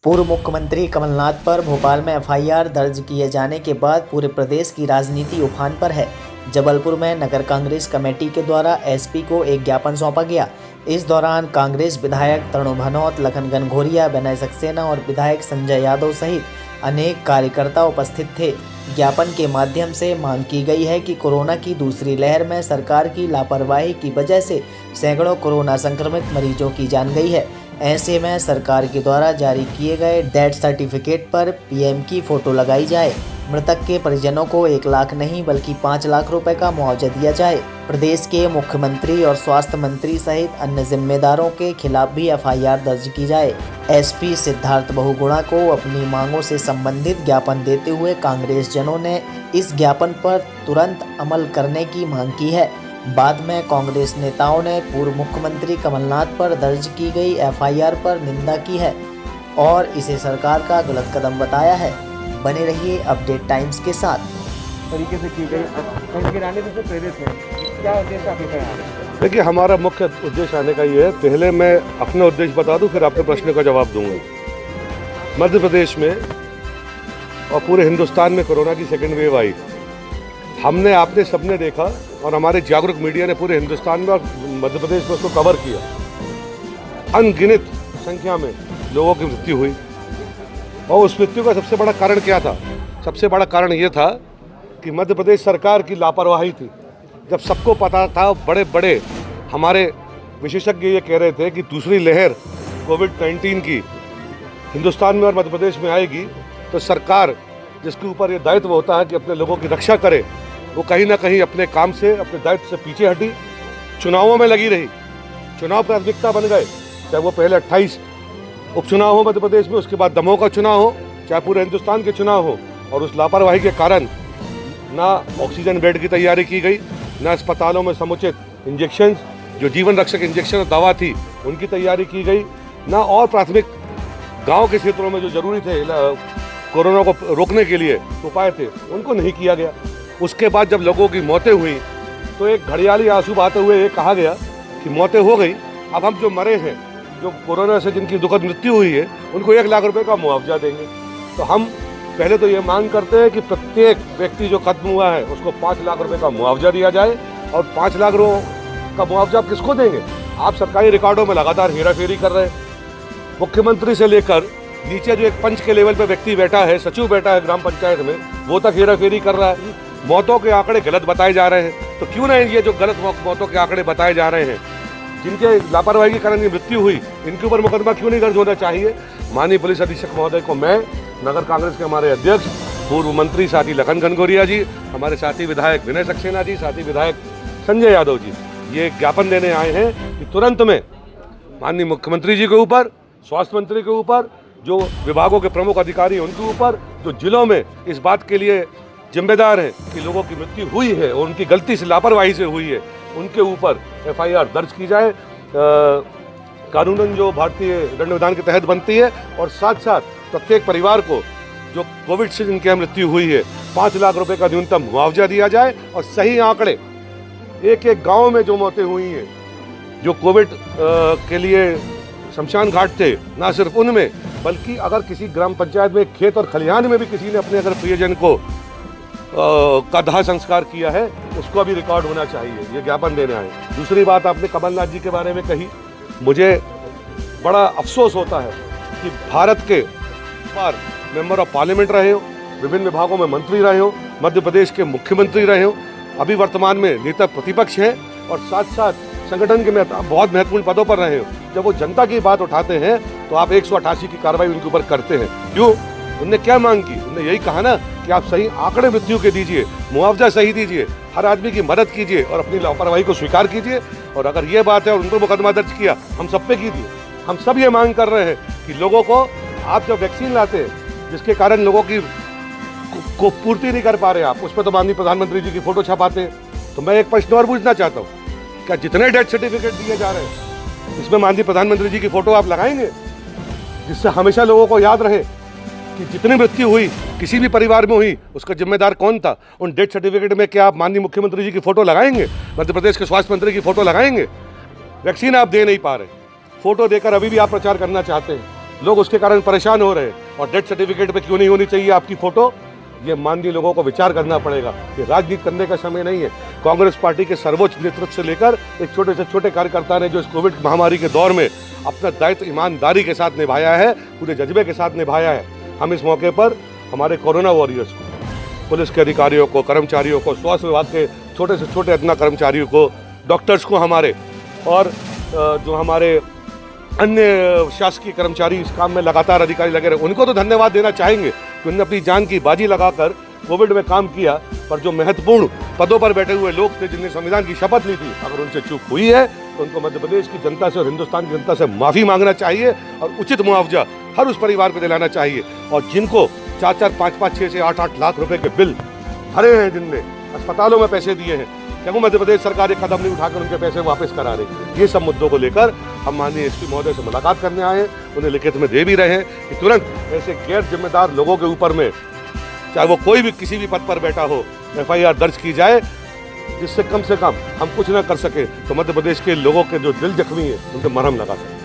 पूर्व मुख्यमंत्री कमलनाथ पर भोपाल में एफआईआर दर्ज किए जाने के बाद पूरे प्रदेश की राजनीति उफान पर है। जबलपुर में नगर कांग्रेस कमेटी के द्वारा एसपी को एक ज्ञापन सौंपा गया। इस दौरान कांग्रेस विधायक तरुण भनोत, लखन घनघोरिया, विनय सक्सेना और विधायक संजय यादव सहित अनेक कार्यकर्ता उपस्थित थे। ज्ञापन के माध्यम से मांग की गई है कि कोरोना की दूसरी लहर में सरकार की लापरवाही की वजह से सैकड़ों कोरोना संक्रमित मरीजों की जान गई है। ऐसे में सरकार के द्वारा जारी किए गए डेथ सर्टिफिकेट पर पीएम की फोटो लगाई जाए। मृतक के परिजनों को 1 लाख नहीं बल्कि 5 लाख रुपए का मुआवजा दिया जाए। प्रदेश के मुख्यमंत्री और स्वास्थ्य मंत्री सहित अन्य जिम्मेदारों के खिलाफ भी एफआईआर दर्ज की जाए। एसपी सिद्धार्थ बहुगुणा को अपनी मांगों से संबंधित ज्ञापन देते हुए कांग्रेस जनों ने इस ज्ञापन पर तुरंत अमल करने की मांग की है। बाद में कांग्रेस नेताओं ने पूर्व मुख्यमंत्री कमलनाथ पर दर्ज की गई एफआईआर पर निंदा की है और इसे सरकार का गलत कदम बताया है। बने रहिए अपडेट टाइम्स के साथ। तरीके से की गई गिराने से प्रेरित है, क्या उद्देश्य आपके पास? देखिए, हमारा मुख्य उद्देश्य आने का ये है। पहले मैं अपना उद्देश्य बता दूं, फिर आपके प्रश्न का जवाब दूंगा। मध्य प्रदेश में और पूरे हिंदुस्तान में कोरोना की सेकेंड वेव आई। हमने, आपने सबने देखा और हमारे जागरूक मीडिया ने पूरे हिंदुस्तान में और मध्य प्रदेश में उसको कवर किया। अनगिनत संख्या में लोगों की मृत्यु हुई और उस मृत्यु का सबसे बड़ा कारण क्या था? सबसे बड़ा कारण ये था कि मध्य प्रदेश सरकार की लापरवाही थी। जब सबको पता था, बड़े बड़े हमारे विशेषज्ञ ये कह रहे थे कि दूसरी लहर कोविड-19 की हिंदुस्तान में और मध्य प्रदेश में आएगी, तो सरकार जिसके ऊपर ये दायित्व होता है कि अपने लोगों की रक्षा करे, वो कहीं ना कहीं अपने काम से, अपने दायित्व से पीछे हटी, चुनावों में लगी रही। चुनाव प्राथमिकता बन गए, चाहे वो पहले 28 उपचुनाव हो मध्य प्रदेश में, उसके बाद दमोह का चुनाव हो, चाहे पूरे हिंदुस्तान के चुनाव हो। और उस लापरवाही के कारण ना ऑक्सीजन बेड की तैयारी की गई, ना अस्पतालों में समुचित इंजेक्शन, जो जीवन रक्षक इंजेक्शन और दवा थी, उनकी तैयारी की गई, ना और प्राथमिक गाँव के क्षेत्रों में जो जरूरी थे कोरोना को रोकने के लिए उपाय थे, उनको नहीं किया गया। उसके बाद जब लोगों की मौतें हुई तो एक घड़ियाली आंसू बहाते हुए ये कहा गया कि मौतें हो गई, अब हम जो मरे हैं, जो कोरोना से जिनकी दुखद मृत्यु हुई है, उनको 1 लाख रुपए का मुआवजा देंगे। तो हम पहले तो ये मांग करते हैं कि प्रत्येक व्यक्ति जो खत्म हुआ है उसको 5 लाख रुपए का मुआवजा दिया जाए। और 5 लाख का मुआवजा आप किसको देंगे? आप सरकारी रिकॉर्डों में लगातार हेराफेरी कर रहे हैं। मुख्यमंत्री से लेकर नीचे जो एक पंच के लेवल पे व्यक्ति बैठा है, सचिव बैठा है ग्राम पंचायत में, वो तक हेराफेरी कर रहा है। मौतों के आंकड़े गलत बताए जा रहे हैं। तो क्यों नहीं ये जो गलत मौतों के आंकड़े बताए जा रहे हैं, जिनके लापरवाही के कारण ये मृत्यु हुई, इनके ऊपर मुकदमा क्यों नहीं दर्ज होना चाहिए? माननीय पुलिस अधीक्षक महोदय को मैं, नगर कांग्रेस के हमारे अध्यक्ष, पूर्व मंत्री साथी लखन घनघोरिया जी, हमारे साथी विधायक विनय सक्सेना जी, साथी विधायक संजय यादव जी, ये ज्ञापन देने आए हैं कि तुरंत में माननीय मुख्यमंत्री जी के ऊपर, स्वास्थ्य मंत्री के ऊपर, जो विभागों के प्रमुख अधिकारी हैं उनके ऊपर, जो जिलों में इस बात के लिए जिम्मेदार हैं कि लोगों की मृत्यु हुई है और उनकी गलती से, लापरवाही से हुई है, उनके ऊपर एफआईआर दर्ज की जाए। कानूनन जो भारतीय दंड विधान के तहत बनती है। और साथ साथ प्रत्येक परिवार को जो कोविड से जिनकी मृत्यु हुई है, 5 लाख रुपए का न्यूनतम मुआवजा दिया जाए। और सही आंकड़े, एक एक गाँव में जो मौतें हुई हैं, जो कोविड के लिए शमशान घाट थे, ना सिर्फ उनमें, बल्कि अगर किसी ग्राम पंचायत में, खेत और खलिहान में भी किसी ने अपने अगर प्रियजन को का दाह संस्कार किया है, उसको भी रिकॉर्ड होना चाहिए। ये ज्ञापन देने आए। दूसरी बात, आपने कमलनाथ जी के बारे में कही, मुझे बड़ा अफसोस होता है कि भारत के बार मेंबर ऑफ पार्लियामेंट रहे हो, विभिन्न विभागों में मंत्री रहे हो, मध्य प्रदेश के मुख्यमंत्री रहे हो, अभी वर्तमान में नेता प्रतिपक्ष हैं और साथ साथ संगठन के बहुत महत्वपूर्ण पदों पर रहे हो। जब वो जनता की बात उठाते हैं तो आप 188 की कार्रवाई उनके ऊपर करते हैं। क्यों? उनने क्या मांग की? उनने यही कहा ना कि आप सही आंकड़े मृत्यु के दीजिए, मुआवजा सही दीजिए, हर आदमी की मदद कीजिए और अपनी लापरवाही को स्वीकार कीजिए। और अगर ये बात है और उन पर मुकदमा दर्ज किया, हम सब पे कीजिए। हम सब ये मांग कर रहे हैं कि लोगों को, आप जब वैक्सीन लाते हैं जिसके कारण लोगों की को पूर्ति नहीं कर पा रहे आप, उस पर तो माननीय प्रधानमंत्री जी की फोटो छपाते हैं। तो मैं एक प्रश्न और पूछना चाहता हूँ, क्या जितने डेथ सर्टिफिकेट दिए जा रहे हैं इसमें माननीय प्रधानमंत्री जी की फोटो आप लगाएंगे, जिससे हमेशा लोगों को याद रहे कि जितनी मृत्यु हुई किसी भी परिवार में हुई, उसका जिम्मेदार कौन था? उन डेथ सर्टिफिकेट में क्या आप माननीय मुख्यमंत्री जी की फोटो लगाएंगे, मध्य प्रदेश के स्वास्थ्य मंत्री की फोटो लगाएंगे? वैक्सीन आप दे नहीं पा रहे, फोटो देकर अभी भी आप प्रचार करना चाहते हैं। लोग उसके कारण परेशान हो रहे हैं। और डेथ सर्टिफिकेट पे क्यों नहीं होनी चाहिए आपकी फोटो, ये माननीय लोगों को विचार करना पड़ेगा। ये राजनीति करने का समय नहीं है। कांग्रेस पार्टी के सर्वोच्च नेतृत्व से लेकर एक छोटे से छोटे कार्यकर्ता ने जो इस कोविड महामारी के दौर में अपना दायित्व ईमानदारी के साथ निभाया है, पूरे जज्बे के साथ निभाया है। हम इस मौके पर हमारे कोरोना वॉरियर्स को, पुलिस के अधिकारियों को, कर्मचारियों को, स्वास्थ्य विभाग के छोटे से छोटे अदना कर्मचारियों को, डॉक्टर्स को हमारे, और जो हमारे अन्य शासकीय कर्मचारी इस काम में लगातार अधिकारी लगे रहे, उनको तो धन्यवाद देना चाहेंगे कि उन्होंने अपनी जान की बाजी लगाकर कोविड में काम किया। पर जो महत्वपूर्ण पदों पर बैठे हुए लोग थे, जिन्हें संविधान की शपथ ली थी, अगर उनसे चूक हुई है तो उनको मध्य प्रदेश की जनता से और हिंदुस्तान की जनता से माफ़ी मांगना चाहिए और उचित मुआवजा हर उस परिवार को दिलाना चाहिए। और जिनको 4-4, 5-5, 6 से 8-8 लाख रुपए के बिल भरे हैं, जिनने अस्पतालों में पैसे दिए हैं, क्यों मध्य प्रदेश सरकार एक कदम नहीं उठाकर उनके पैसे वापस करा रही। ये सब मुद्दों को लेकर हम माननीय एसपी महोदय से मुलाकात करने आए हैं। उन्हें लिखित में दे भी रहे हैं कि तुरंत ऐसे गैर जिम्मेदार लोगों के ऊपर में, चाहे वो कोई भी किसी भी पद पर बैठा हो, FIR दर्ज की जाए, जिससे कम से कम हम कुछ ना कर सके तो मध्य प्रदेश के लोगों के जो दिल जख्मी है उनके मरहम लगा सकें।